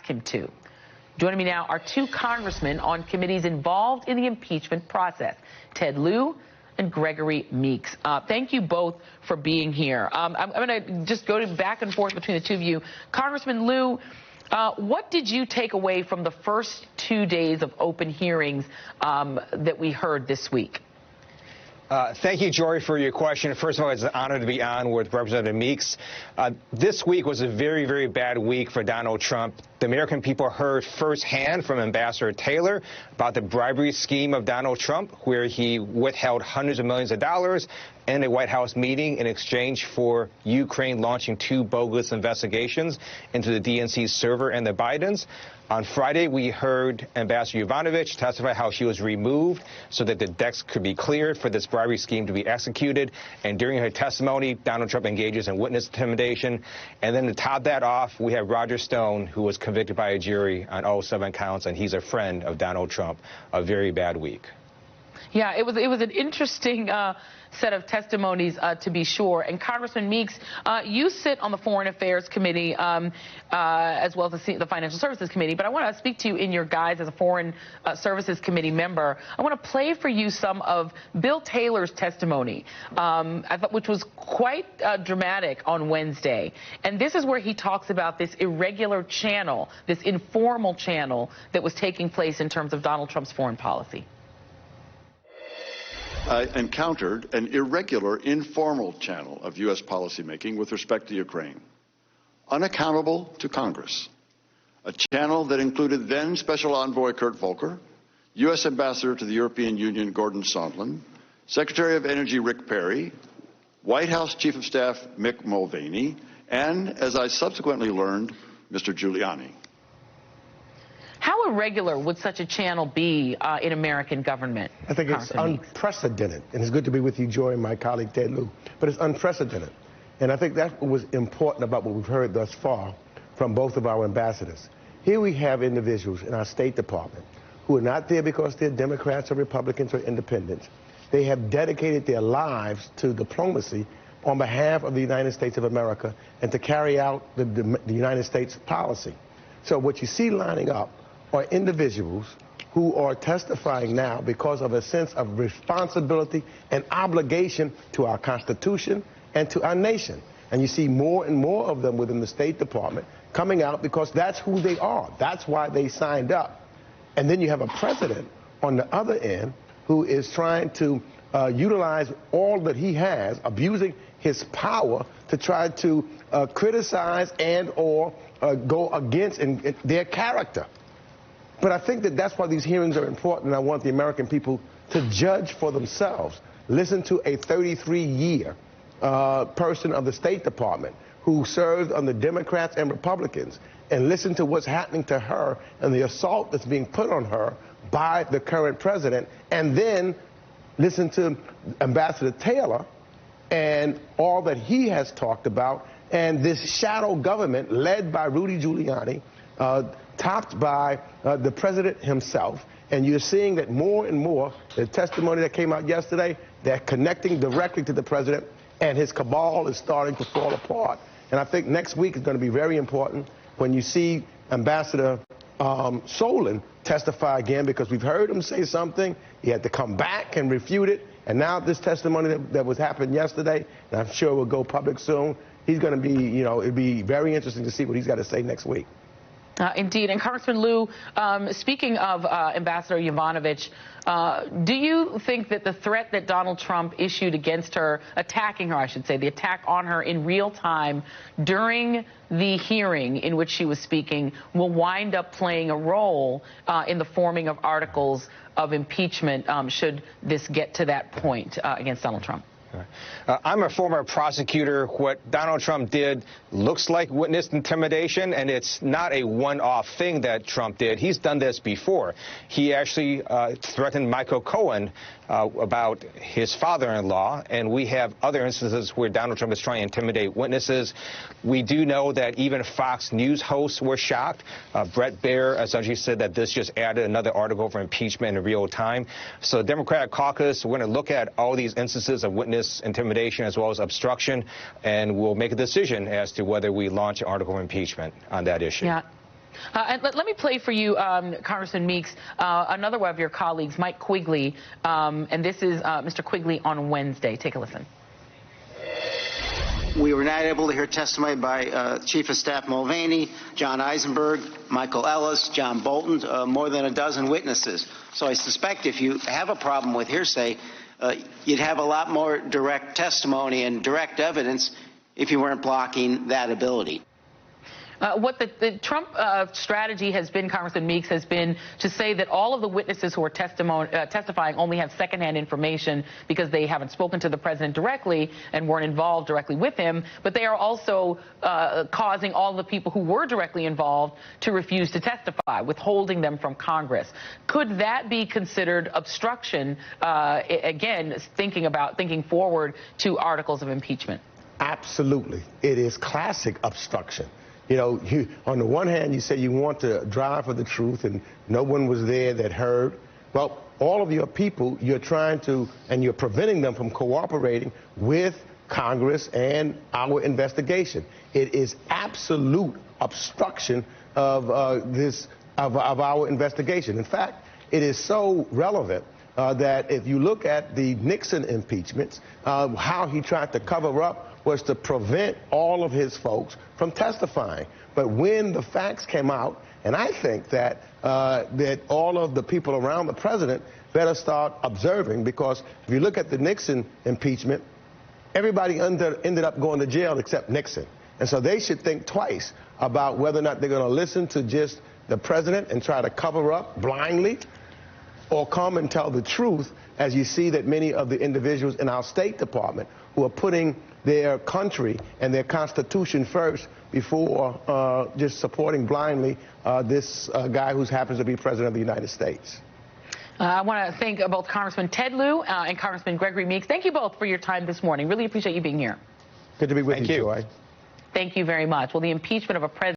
ask him to. Joining me now are two congressmen on committees involved in the impeachment process, Ted Lieu and Gregory Meeks. Thank you both for being here. I'm going to just go back and forth between the two of you. Congressman Lieu, what did you take away from the first 2 days of open hearings that we heard this week? Thank you, Jory, for your question. First of all, it's an honor to be on with Representative Meeks. This week was a very, very bad week for Donald Trump. The American people heard firsthand from Ambassador Taylor about the bribery scheme of Donald Trump, where he withheld hundreds of millions of dollars in a White House meeting in exchange for Ukraine launching 2 bogus investigations into the DNC server and the Bidens. On Friday, we heard Ambassador Yovanovitch testify how she was removed so that the decks could be cleared for this bribery scheme to be executed. And during her testimony, Donald Trump engages in witness intimidation. And then to top that off, we have Roger Stone, who was convicted by a jury on all 7 counts, and he's a friend of Donald Trump. A very bad week. Yeah, it was an interesting set of testimonies, to be sure. And Congressman Meeks, you sit on the Foreign Affairs Committee as well as the Financial Services Committee. But I want to speak to you in your guise as a Foreign Services Committee member. I want to play for you some of Bill Taylor's testimony, which was quite dramatic on Wednesday. And this is where he talks about this irregular channel, this informal channel that was taking place in terms of Donald Trump's foreign policy. I encountered an irregular, informal channel of U.S. policymaking with respect to Ukraine, unaccountable to Congress, a channel that included then Special Envoy Kurt Volker, U.S. Ambassador to the European Union Gordon Sondland, Secretary of Energy Rick Perry, White House Chief of Staff Mick Mulvaney, and, as I subsequently learned, Mr. Giuliani. How irregular would such a channel be in American government? I think it's unprecedented, and it's good to be with you, Joy, and my colleague Ted Lieu, but it's unprecedented. And I think that's what was important about what we've heard thus far from both of our ambassadors. Here we have individuals in our State Department who are not there because they're Democrats or Republicans or independents. They have dedicated their lives to diplomacy on behalf of the United States of America and to carry out the United States policy. So what you see lining up are individuals who are testifying now because of a sense of responsibility and obligation to our Constitution and to our nation. And you see more and more of them within the State Department coming out because that's who they are. That's why they signed up. And then you have a president on the other end who is trying to utilize all that he has, abusing his power to try to criticize and or go against their character. But I think that that's why these hearings are important, and I want the American people to judge for themselves. Listen to a 33-year person of the State Department who served under Democrats and Republicans, and listen to what's happening to her and the assault that's being put on her by the current president, and then listen to Ambassador Taylor and all that he has talked about, and this shadow government led by Rudy Giuliani, topped by the president himself. And you're seeing that more and more, the testimony that came out yesterday, they're connecting directly to the president, and his cabal is starting to fall apart. And I think next week is going to be very important when you see Ambassador Sondland testify again, because we've heard him say something, he had to come back and refute it, and now this testimony that was happened yesterday, and I'm sure will go public soon, he's going to be, you know, it'll be very interesting to see what he's got to say next week. Indeed. And Congressman Lieu, speaking of Ambassador Yovanovitch, do you think that the threat that Donald Trump issued against her, attacking her, I should say, the attack on her in real time during the hearing in which she was speaking, will wind up playing a role in the forming of articles of impeachment should this get to that point against Donald Trump? I'm a former prosecutor. What Donald Trump did looks like witness intimidation, and it's not a one-off thing that Trump did. He's done this before. He actually threatened Michael Cohen about his father-in-law, and we have other instances where Donald Trump is trying to intimidate witnesses. We do know that even Fox News hosts were shocked. Bret Baier essentially said that this just added another article for impeachment in real time. So the Democratic caucus, we're going to look at all these instances of witness intimidation as well as obstruction, and we'll make a decision as to whether we launch an article of impeachment on that issue. Yeah. And let me play for you, Congressman Meeks, another one of your colleagues, Mike Quigley, and this is Mr. Quigley on Wednesday. Take a listen. We were not able to hear testimony by Chief of Staff Mulvaney, John Eisenberg, Michael Ellis, John Bolton, more than a dozen witnesses. So I suspect if you have a problem with hearsay, you'd have a lot more direct testimony and direct evidence if you weren't blocking that ability. What the Trump strategy has been, Congressman Meeks, has been to say that all of the witnesses who are testifying only have secondhand information because they haven't spoken to the president directly and weren't involved directly with him, but they are also causing all the people who were directly involved to refuse to testify, withholding them from Congress. Could that be considered obstruction, again, thinking forward to articles of impeachment? Absolutely. It is classic obstruction. You know, on the one hand, you say you want to drive for the truth and no one was there that heard. Well, all of your people, you're trying to, and you're preventing them from cooperating with Congress and our investigation. It is absolute obstruction of our investigation. In fact, it is so relevant that if you look at the Nixon impeachments, how he tried to cover up was to prevent all of his folks from testifying. But when the facts came out, and I think that that all of the people around the president better start observing, because if you look at the Nixon impeachment, everybody ended up going to jail except Nixon. And so they should think twice about whether or not they're going to listen to just the president and try to cover up blindly, or come and tell the truth, as you see that many of the individuals in our State Department who are putting their country and their Constitution first before just supporting blindly this guy who happens to be President of the United States. I want to thank both Congressman Ted Lieu and Congressman Gregory Meeks. Thank you both for your time this morning. Really appreciate you being here. Good to be with you, Joy. Thank you very much. Well, the impeachment of a president